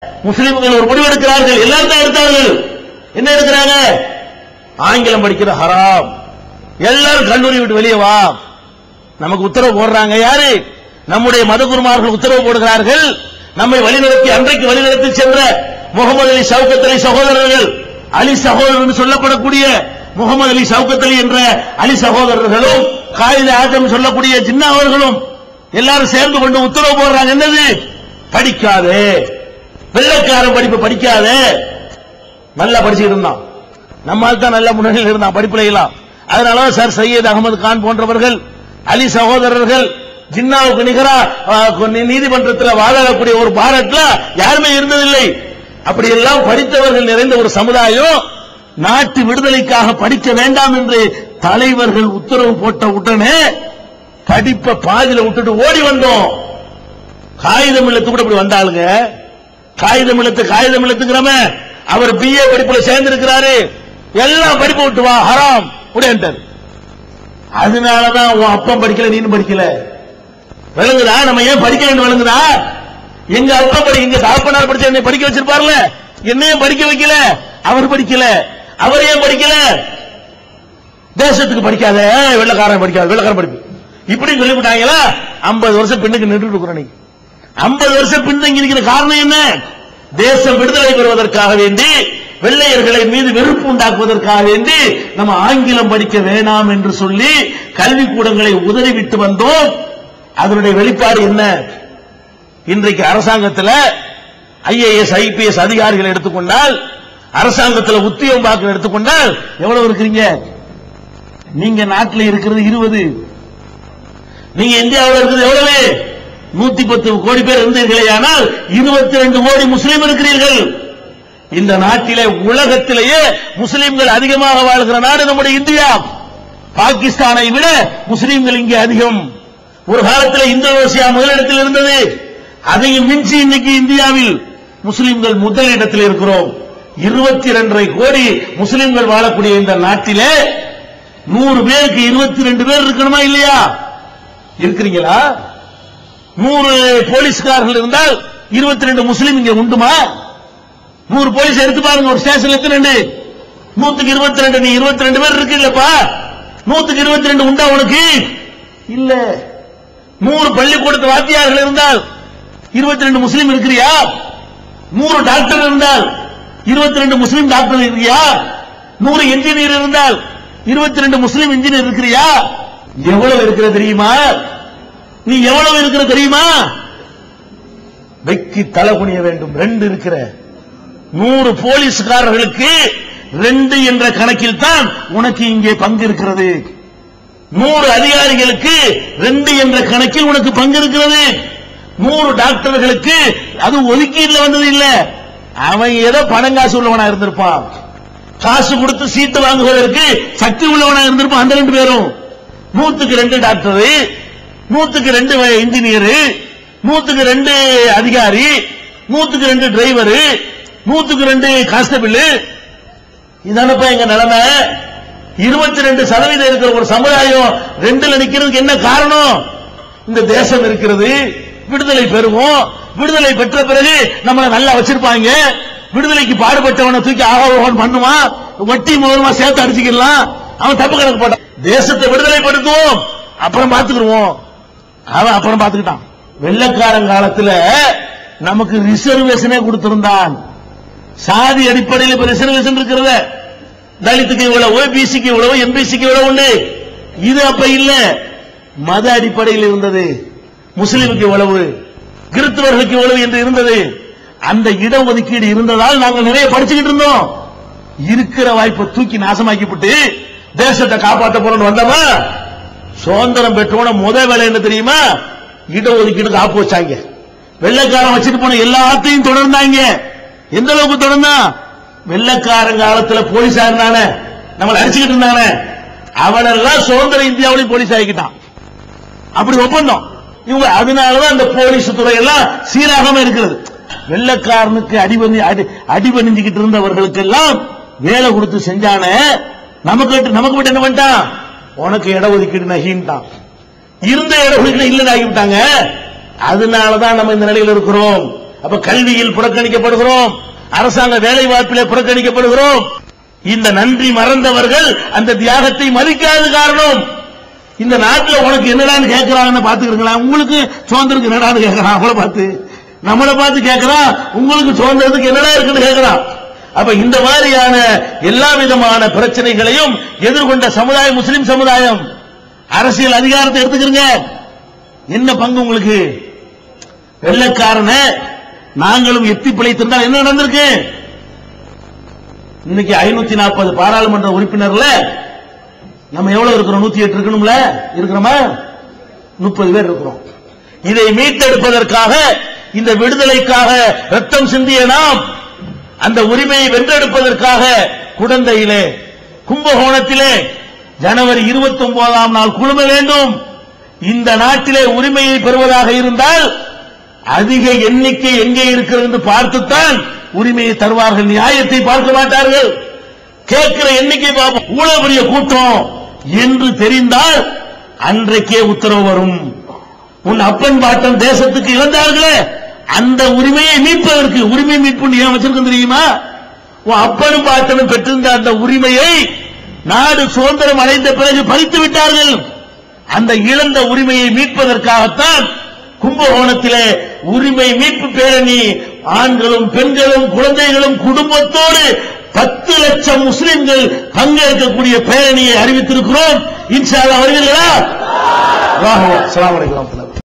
முஸ்லிம்கள் ஒரு முடிவு எடுக்கிறார்கள், எல்லாரும் தான் எடுத்தார்கள். என்ன எடுக்கிறாங்க? ஆங்கிலம் படிக்கிற ஹராம், எல்லாரும் கல்லூரி விட்டு வெளியே வா. நமக்கு உத்தரவு போடுறாங்க யாரு? நம்முடைய மதகுருமார்கள் உத்தரவு போடுகிறார்கள். நம்மை வழிநடத்தி அன்றைக்கு வழிநடத்தி சென்ற முகமது அலி ஷவுகத் அலி சகோதரர்கள், அலி சகோதரர் சொல்லப்படக்கூடிய முகமது அலி ஷவுகத் அலி என்ற அலி சகோதரர்களும், காயிதே ஆஜம் சொல்லக்கூடிய ஜின்னா அவர்களும் எல்லாரும் சேர்ந்து கொண்டு உத்தரவு போடுறாங்க. என்னது? படிக்காதே, வெள்ளைக்காரன் படிப்பு படிக்காதே. நல்லா படிச்சுட்டு இருந்தான், நம்மால் தான் நல்ல முன்னணியில் இருந்தான் படிப்புல எல்லாம். அதனால சார் சையத் அகமது கான் போன்றவர்கள், அலி சகோதரர்கள், ஜின்னாவுக்கு நிகரா நீதிமன்றத்தில் வாழக்கூடிய ஒரு பாராட்டுல யாருமே இருந்ததில்லை. அப்படி எல்லாம் படித்தவர்கள் நிறைந்த ஒரு சமுதாயம் நாட்டு விடுதலைக்காக படிக்க வேண்டாம் என்று தலைவர்கள் உத்தரவு போட்ட உடனே படிப்பை பாதியில விட்டுட்டு ஓடி வந்தோம். காகிதம் இல்லத்து கூட இப்படி வந்தாளுங்க. காகிதம் இல்லத்துங்கிறம அவர் பிஏ படிப்புல சேர்ந்திருக்கிறாரு, எல்லாம் படிப்பு விட்டு வா ஹராம் உடையன்ட்டார். அதனாலதான் உன் அப்பம் படிக்கல, நீனும் படிக்கல. விளங்குதா? நம்ம ஏன் படிக்க வேண்டும் விளங்குதா? எங்க அப்பா எங்க தாப்பனார் படிச்ச என்னை படிக்க வச்சிருப்பார்ல, என்னையும் படிக்க வைக்கல. அவர் படிக்கல, அவர் ஏன் படிக்கல? தேசத்துக்கு படிக்காத, வெள்ளக்காரன் படிக்காத, வெள்ளக்காரன் படிப்பு இப்படி சொல்லிவிட்டாங்களா? 50 வருஷம் பின்னுக்கு நின்று இருக்கிறோம். 50 வருஷம் பின்தங்கி இருக்கிற காரணம் என்ன? தேசம் விடுதலை பெறுவதற்காக வேண்டி, வெள்ளையர்களை மீது வெறுப்பு உண்டாக்குவதற்காக வேண்டி நம்ம ஆங்கிலம் படிக்க வேணாம் என்று சொல்லி கல்விக்கூடங்களை உதறிவிட்டு வந்தோம். அதனுடைய வெளிப்பாடு என்ன? இன்றைக்கு அரசாங்கத்தில் ஐஏஎஸ் ஐபிஎஸ் அதிகாரிகள் எடுத்துக்கொண்டால், அரசாங்கத்தில் உத்தியோகம் பார்க்க எடுத்துக்கொண்டால் எவ்வளவு இருக்கிறீங்க? நீங்க நாட்டில் இருக்கிறது 20, நீங்க இந்தியாவில் இருக்கிறது எவ்வளவு? 110 கோடி பேர் இருந்தீர்களே, ஆனால் 22 கோடி முஸ்லீம் இருக்கிறீர்கள். இந்த நாட்டிலே உலகத்திலேயே முஸ்லீம்கள் அதிகமாக வாழ்கிற நாடு நம்முடைய இந்தியா. பாகிஸ்தானை விட முஸ்லீம்கள் இங்கே அதிகம். ஒரு காலத்தில் இந்தோனேசியா முதலிடத்தில் இருந்தது, அதையும் மிஞ்சி இன்னைக்கு இந்தியாவில் முஸ்லீம்கள் முதலிடத்தில் இருக்கிறோம். 22.5 கோடி முஸ்லீம்கள் வாழக்கூடிய இந்த நாட்டிலே 100 பேருக்கு 22 பேர் இருக்கணுமா இல்லையா? இருக்கிறீங்களா? 100 போலீஸ்காரர்கள் இருந்தால் 22 முஸ்லீம் இங்க உண்டுமா? 100 போலீஸ் எடுத்து பாருங்க, ஒரு ஸ்டேஷன்ல எத்தனை? 100க்கு 22. நீ 22 பேர் இருக்கு இல்லப்பா, 100க்கு 22 உண்டா உனக்கு? இல்ல. 100 பள்ளிக்கூடத்து வாத்தியார்கள் இருந்தால் 22 முஸ்லீம் இருக்கிறியா? 100 டாக்டர் இருந்தால் 22 முஸ்லீம் டாக்டர் இருக்கிறியா? 100 இன்ஜினியர் இருந்தால் 22 முஸ்லீம் இன்ஜினியர் இருக்கிறியா? எவ்வளவு இருக்கிற தெரியுமா? நீ எவ்வளவு இருக்கிற தெரியுமா? வெக்கி தலை குனிய வேண்டும். 2 இருக்கிற 100 போலீஸ்காரர்களுக்கு 2 என்ற கணக்கில் தான் உனக்கு இங்கே பங்கு இருக்கிறது. 100 அதிகாரிகளுக்கு 2 என்ற கணக்கில் உனக்கு பங்கு இருக்கிறது. 100 டாக்டர்களுக்கு அது ஒதுக்கீடுல வந்தது இல்ல, அவன் ஏதோ பணங்காசு உள்ளவனா இருந்திருப்பான், காசு கொடுத்து சீட்டு வாங்குவதற்கு சக்தி உள்ளவனா இருந்திருப்பான். அந்த 2 பேரும் 100க்கு 2 டாக்டர், 100க்கு 2 இன்ஜினியர், 100க்கு 2 அதிகாரி, 100க்கு 2 டிரைவர், 100க்கு 2 கான்ஸ்டபிள். இதானப்பா எங்க நிலைமை. 22% இருக்கிற ஒரு சமுதாயம் 2ல நிக்கிறதுக்கு என்ன காரணம்? இந்த தேசம் இருக்கிறது, விடுதலை பெறுவோம், விடுதலை பெற்ற பிறகு நம்மளை நல்லா வச்சிருப்பாங்க, விடுதலைக்கு பாடுபட்டவனை தூக்கி ஆகோகன் பண்ணுவான், வட்டி மூலமா சேர்த்து அடிச்சுக்கலாம், அவன் தப்பு கணக்கு போட்டான். தேசத்தை விடுதலைப்படுத்துவோம், அப்புறம் பாத்துக்கிடுவோம். அவன் அப்புறம் பாத்துக்கிட்டான். வெள்ளக்காரன் காலத்துல நமக்கு ரிசர்வேஷனே கொடுத்திருந்தான். சாதி அடிப்படையில் இப்ப ரிசர்வேஷன் இருக்கிறத, தலித்துக்கு இவ்வளவு, பிசிக்கு இவ்வளவு, எம்பிசிக்கு இவ்வளவு உண்டு. இது அப்ப இல்ல, மத அடிப்படையில் இருந்தது. முஸ்லிமுக்கு இவ்வளவு, கிறிஸ்தவர்களுக்கு இவ்வளவு என்று இருந்தது. அந்த இடஒதுக்கீடு இருந்ததால் நாங்கள் நிறைய படிச்சுக்கிட்டு இருந்தோம். இருக்கிற வாய்ப்பை தூக்கி நாசமாக்கிவிட்டு தேசத்தை காப்பாற்ற போறோம் வந்தோமா? சுதந்திரம் பெற்றோன முதல் வேலை என்ன தெரியுமா? இடஒதுக்கீடு காப்பு வச்சாங்க. வெள்ளைக்காரன் வச்சுட்டு போன எல்லாத்தையும் தொடர்ந்தாங்க. எந்த அளவுக்கு தொடர்ந்தா? வெள்ளைக்காரன் காலத்துல போலீஸா இருந்தானே, நம்மளை அடிச்சுக்கிட்டு இருந்தானே, அவனெல்லாம் சுதந்திர இந்தியாவிலையும் போலீஸ் ஆகிக்கிட்டான். அப்படி ஒப்பந்தம் இவங்க. அதனாலதான் அந்த போலீஸ் துறை எல்லாம் சீராகவே இருக்கிறது. வெள்ளைக்காரனுக்கு அடிபணிஞ்சுக்கிட்டு இருந்தவர்களுக்கு எல்லாம் வேலை கொடுத்து செஞ்சானே, நமக்கு மட்டும் என்ன பண்ணிட்டான்? உனக்கு இடஒதுக்கீடு நகின்ட்டான். இருந்த இடஒதுக்கீடு இல்லைன்னு ஆகிவிட்டாங்க. அதனாலதான் நம்ம இந்த நிலையில் இருக்கிறோம். அப்ப கல்வியில் புறக்கணிக்கப்படுகிறோம், அரசாங்க வேலை வாய்ப்பிலே புறக்கணிக்கப்படுகிறோம். இந்த நன்றி மறந்தவர்கள் அந்த தியாகத்தை மதிக்காத காரணம். இந்த நாட்டில் உனக்கு என்னடான்னு கேட்கிறாங்கன்னு பாத்துக்கிறீங்களா? உங்களுக்கு சுதந்திரத்துக்கு என்னடான்னு கேட்கறான். அவளை பார்த்து நம்மளை பார்த்து கேட்கிறான், உங்களுக்கு சுதந்திரத்துக்கு என்னடா இருக்குன்னு கேட்கிறான். அப்ப இந்த மாதிரியான எல்லா விதமான பிரச்சனைகளையும் எதிர்கொண்ட சமுதாயம் முஸ்லிம் சமுதாயம். அரசியல் அதிகாரத்தை எடுத்துக்கிறீங்க, என்ன பங்கு உங்களுக்கு? வெள்ளக்காரன நாங்களும் எத்தி பிழைத்திருந்தால் என்ன நடந்திருக்கு? இன்னைக்கு 540 பாராளுமன்ற உறுப்பினர்ல நம்ம எவ்வளவு இருக்கிறோம்? 108 இருக்கணும்ல, இருக்கிறோமா? 30 பேர் இருக்கிறோம். இதை மீட்டெடுப்பதற்காக, இந்த விடுதலைக்காக ரத்தம் சிந்திய நாம் அந்த உரிமையை வென்றெடுப்பதற்காக குடந்தையிலே, கும்பகோணத்திலே ஜனவரி 29ஆம் நாள் குழும வேண்டும். இந்த நாட்டிலே உரிமையை பெறுவதாக இருந்தால் அதிக எண்ணிக்கை எங்கே இருக்கிறது என்று பார்த்துத்தான் உரிமையை தருவார்கள். நியாயத்தை பார்க்க மாட்டார்கள். கேட்கிற எண்ணிக்கை பார்ப்போம். இவ்வளவு பெரிய கூட்டம் என்று தெரிந்தால் அன்றைக்கே உத்தரவு வரும். உன் அப்பன் பாட்டன் தேசத்துக்கு இழந்தார்களே, அந்த உரிமையை மீட்பதற்கு, உரிமை மீட்பு ஏன் வச்சிருக்க தெரியுமா? உன் அப்பனும் பாட்டனும் பெற்றிருந்த அந்த உரிமையை நாடு சுதந்திரம் அடைந்த பிறகு பறித்து விட்டார்கள். அந்த இழந்த உரிமையை மீட்பதற்காகத்தான் கும்பகோணத்திலே உரிமை மீட்பு பேரணி, ஆண்களும் பெண்களும் குழந்தைகளும் குடும்பத்தோடு 10 லட்சம் முஸ்லிம்கள் பங்கேற்கக்கூடிய பேரணியை அறிவித்திருக்கிறோம். இன்ஷா அல்லாஹ் வருவீர்களா? அஸ்ஸலாமு அலைக்கும்.